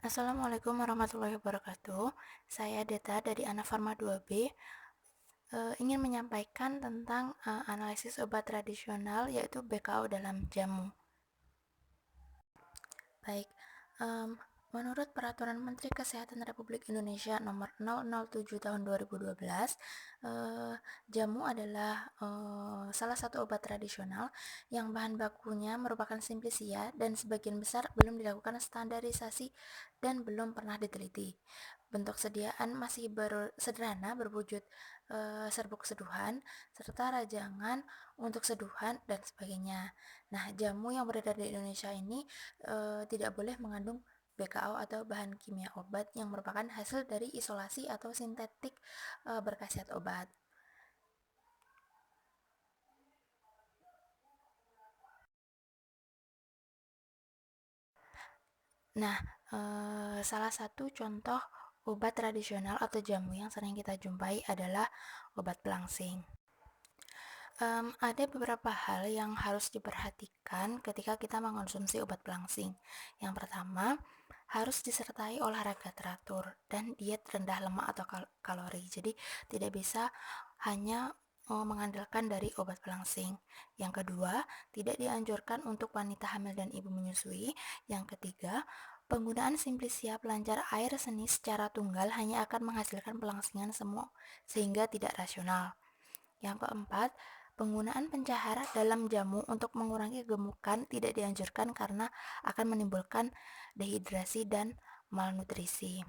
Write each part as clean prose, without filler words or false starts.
Assalamualaikum warahmatullahi wabarakatuh. Saya Deta dari Anafarma 2B, ingin menyampaikan tentang analisis obat tradisional yaitu BKO dalam jamu. Baik, menurut Peraturan Menteri Kesehatan Republik Indonesia Nomor 007 Tahun 2012, jamu adalah salah satu obat tradisional yang bahan bakunya merupakan simplisia dan sebagian besar belum dilakukan standarisasi dan belum pernah diteliti. Bentuk sediaan masih sederhana berwujud serbuk seduhan serta rajangan untuk seduhan dan sebagainya. Nah, jamu yang beredar di Indonesia ini tidak boleh mengandung BKO atau bahan kimia obat yang merupakan hasil dari isolasi atau sintetik berkhasiat obat. Nah, salah satu contoh obat tradisional atau jamu yang sering kita jumpai adalah obat pelangsing. Ada beberapa hal yang harus diperhatikan ketika kita mengonsumsi obat pelangsing. Yang pertama, harus disertai olahraga teratur dan diet rendah lemak atau kalori. Jadi tidak bisa hanya mengandalkan dari obat pelangsing. Yang kedua, tidak dianjurkan untuk wanita hamil dan ibu menyusui. Yang ketiga, penggunaan simplisia pelancar air seni secara tunggal hanya akan menghasilkan pelangsingan semu sehingga tidak rasional. Yang keempat, penggunaan pencahar dalam jamu untuk mengurangi gemukan tidak dianjurkan karena akan menimbulkan dehidrasi dan malnutrisi.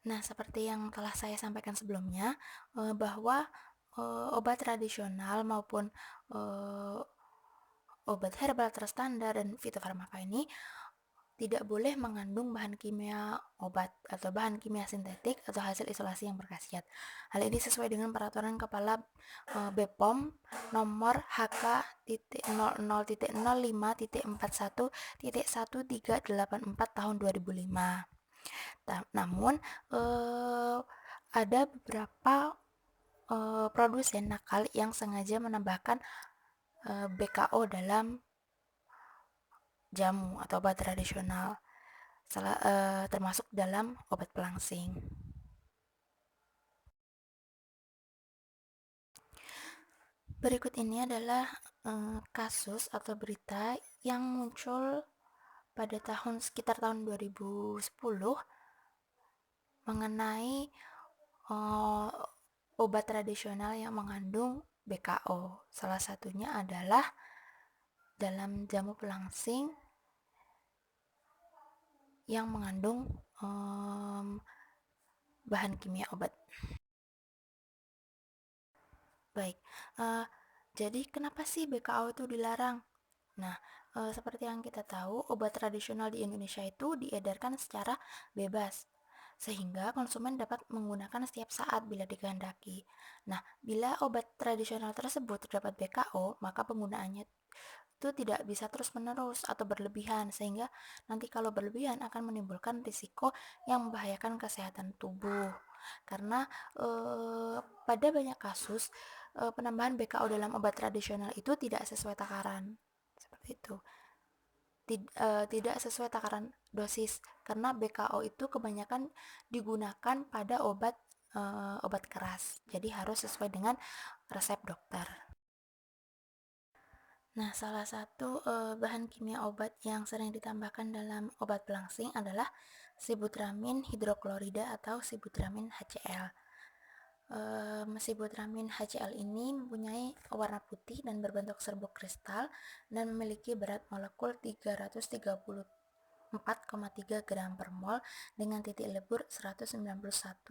Nah, seperti yang telah saya sampaikan sebelumnya, bahwa obat tradisional maupun obat herbal terstandar dan fitofarmaka ini tidak boleh mengandung bahan kimia obat atau bahan kimia sintetik atau hasil isolasi yang berkhasiat. Hal ini sesuai dengan Peraturan Kepala BPOM nomor HK.00.05.41.1384 tahun 2005. Namun ada beberapa produsen nakal yang sengaja menambahkan BKO dalam jamu atau obat tradisional, termasuk dalam obat pelangsing. Berikut ini adalah kasus atau berita yang muncul pada sekitar tahun 2010 mengenai obat tradisional yang mengandung BKO. Salah satunya adalah dalam jamu pelangsing yang mengandung bahan kimia obat. Baik, jadi kenapa sih BKO itu dilarang? Nah, seperti yang kita tahu, obat tradisional di Indonesia itu diedarkan secara bebas, sehingga konsumen dapat menggunakan setiap saat bila dikehendaki. Nah, bila obat tradisional tersebut terdapat BKO, maka penggunaannya itu tidak bisa terus-menerus atau berlebihan, sehingga nanti kalau berlebihan akan menimbulkan risiko yang membahayakan kesehatan tubuh. Karena pada banyak kasus penambahan BKO dalam obat tradisional itu tidak sesuai takaran, seperti itu. Tidak sesuai takaran dosis karena BKO itu kebanyakan digunakan pada obat keras, jadi harus sesuai dengan resep dokter. Nah, salah satu bahan kimia obat yang sering ditambahkan dalam obat pelangsing adalah sibutramin hidroklorida atau sibutramin HCl. Sibutramin HCl ini mempunyai warna putih dan berbentuk serbuk kristal dan memiliki berat molekul 334,3 gram per mol dengan titik lebur 191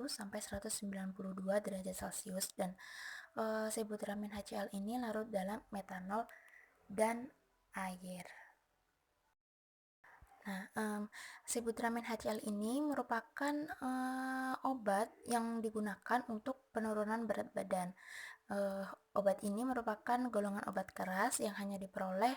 sampai 192 derajat Celcius, dan sibutramin HCl ini larut dalam metanol dan air. Nah, sibutramin HCl ini merupakan obat yang digunakan untuk penurunan berat badan. Obat ini merupakan golongan obat keras yang hanya diperoleh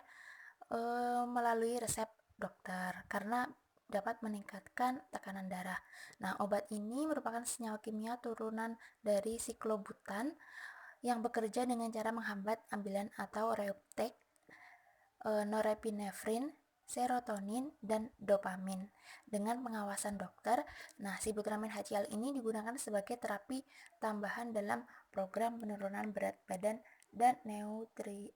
melalui resep dokter karena dapat meningkatkan tekanan darah. Nah, obat ini merupakan senyawa kimia turunan dari siklobutan yang bekerja dengan cara menghambat ambilan atau reuptake norepinefrin, serotonin, dan dopamin. Dengan pengawasan dokter, nah Sibutramine HCl ini digunakan sebagai terapi tambahan dalam program penurunan berat badan dan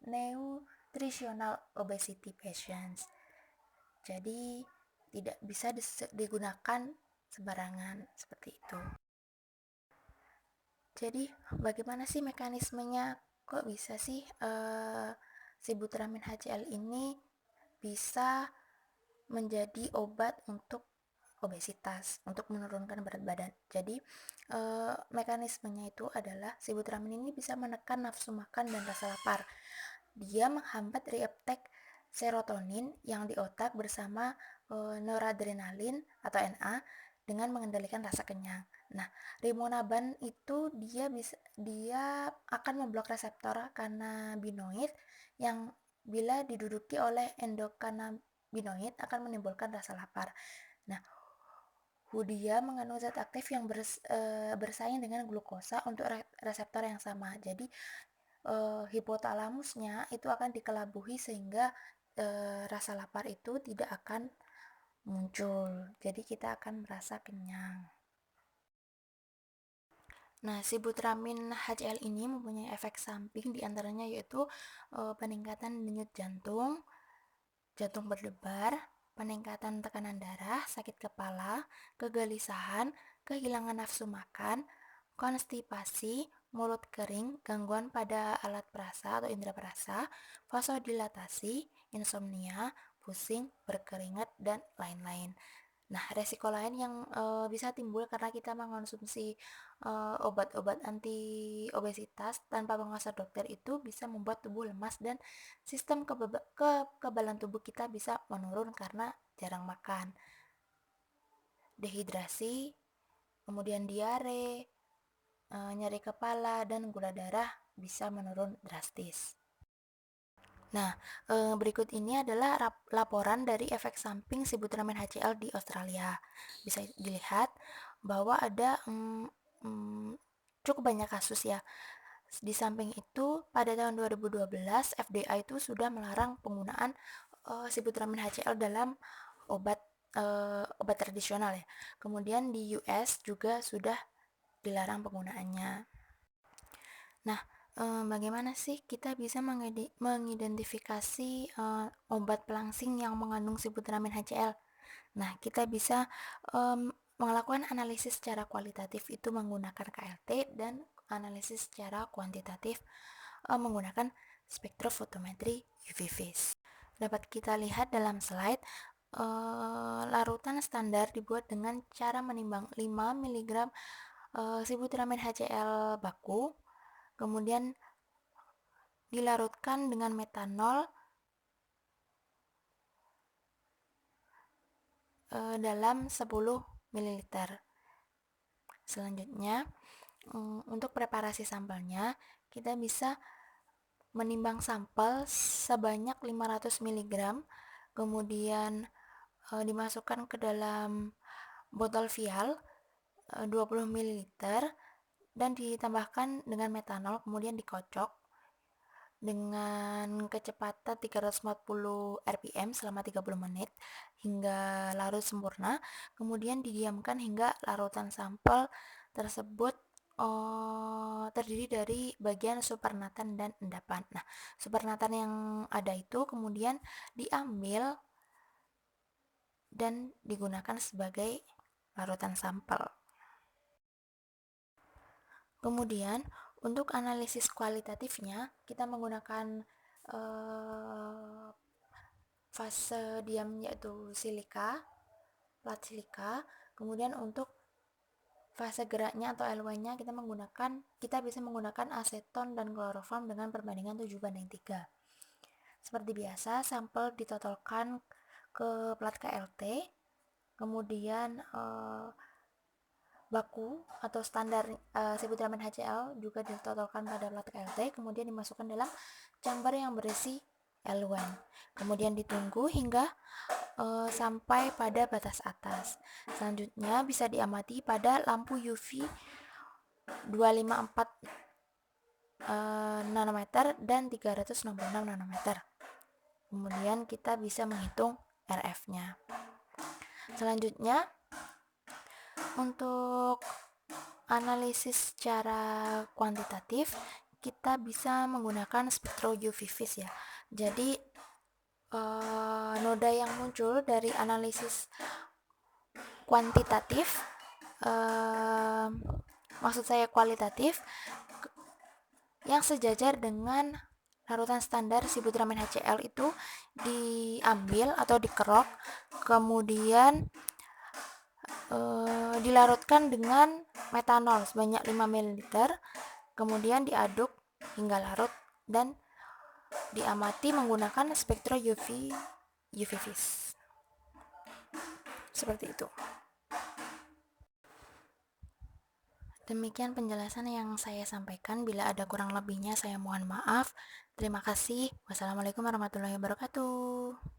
nutritional obesity patients. Jadi tidak bisa digunakan sembarangan seperti itu. Jadi bagaimana sih mekanismenya? Kok bisa sih Sibutramine HCl ini bisa menjadi obat untuk obesitas, untuk menurunkan berat badan. Jadi mekanismenya itu adalah Sibutramine ini bisa menekan nafsu makan dan rasa lapar. Dia menghambat reuptake serotonin yang di otak bersama noradrenalin atau NA dengan mengendalikan rasa kenyang. Nah, Rimonabant itu dia akan memblok reseptor cannabinoid yang bila diduduki oleh endokannabinoid akan menimbulkan rasa lapar. Nah, dia mengandung zat aktif yang bersaing dengan glukosa untuk reseptor yang sama. Jadi hipotalamusnya itu akan dikelabuhi sehingga rasa lapar itu tidak akan muncul. Jadi kita akan merasa kenyang. Nah, Sibutramine HCl ini mempunyai efek samping diantaranya yaitu peningkatan denyut jantung, jantung berdebar, peningkatan tekanan darah, sakit kepala, kegelisahan, kehilangan nafsu makan, konstipasi, mulut kering, gangguan pada alat perasa atau indera perasa, vasodilatasi, insomnia, pusing, berkeringat, dan lain-lain. Nah, resiko lain yang bisa timbul karena kita mengonsumsi obat-obat anti obesitas tanpa pengawasan dokter itu bisa membuat tubuh lemas dan sistem kekebalan tubuh kita bisa menurun karena jarang makan, dehidrasi, kemudian diare, nyeri kepala, dan gula darah bisa menurun drastis. Nah, berikut ini adalah laporan dari efek samping Sibutramine HCl di Australia. Bisa dilihat bahwa ada cukup banyak kasus ya. Di samping itu, pada tahun 2012 FDA itu sudah melarang penggunaan Sibutramine HCl dalam obat tradisional ya. Kemudian di US juga sudah dilarang penggunaannya. Nah, bagaimana sih kita bisa mengidentifikasi obat pelangsing yang mengandung Sibutramine HCl? Nah, kita bisa melakukan analisis secara kualitatif itu menggunakan KLT dan analisis secara kuantitatif menggunakan spektrofotometri UV vis. Dapat kita lihat dalam slide, larutan standar dibuat dengan cara menimbang 5 mg Sibutramine HCl baku, kemudian dilarutkan dengan metanol dalam 10 ml. Selanjutnya, untuk preparasi sampelnya, kita bisa menimbang sampel sebanyak 500 mg, kemudian dimasukkan ke dalam botol vial 20 ml dan ditambahkan dengan metanol, kemudian dikocok dengan kecepatan 340 rpm selama 30 menit hingga larut sempurna, kemudian didiamkan hingga larutan sampel tersebut terdiri dari bagian supernatan dan endapan. Nah, supernatan yang ada itu kemudian diambil dan digunakan sebagai larutan sampel. Kemudian untuk analisis kualitatifnya kita menggunakan fase diam yaitu silika, plat silika. Kemudian untuk fase geraknya atau LW-nya kita bisa menggunakan aseton dan kloroform dengan perbandingan 7:3. Seperti biasa, sampel ditotolkan ke plat KLT, kemudian baku atau standar Sibutramine HCl juga ditotolkan pada plat KLT, kemudian dimasukkan dalam chamber yang berisi L1, kemudian ditunggu hingga sampai pada batas atas. Selanjutnya bisa diamati pada lampu UV 254 nanometer dan 366 nanometer. Kemudian kita bisa menghitung RF-nya. Selanjutnya, untuk analisis secara kuantitatif, kita bisa menggunakan spektro UV-Vis ya. Jadi noda yang muncul dari analisis kuantitatif, maksud saya kualitatif, yang sejajar dengan larutan standar sibutramine HCl itu diambil atau dikerok, kemudian dilarutkan dengan metanol sebanyak 5 ml, kemudian diaduk hingga larut dan diamati menggunakan spektro UV-Vis. Seperti itu. Demikian penjelasan yang saya sampaikan. Bila ada kurang lebihnya, saya mohon maaf. Terima kasih. Wassalamualaikum warahmatullahi wabarakatuh.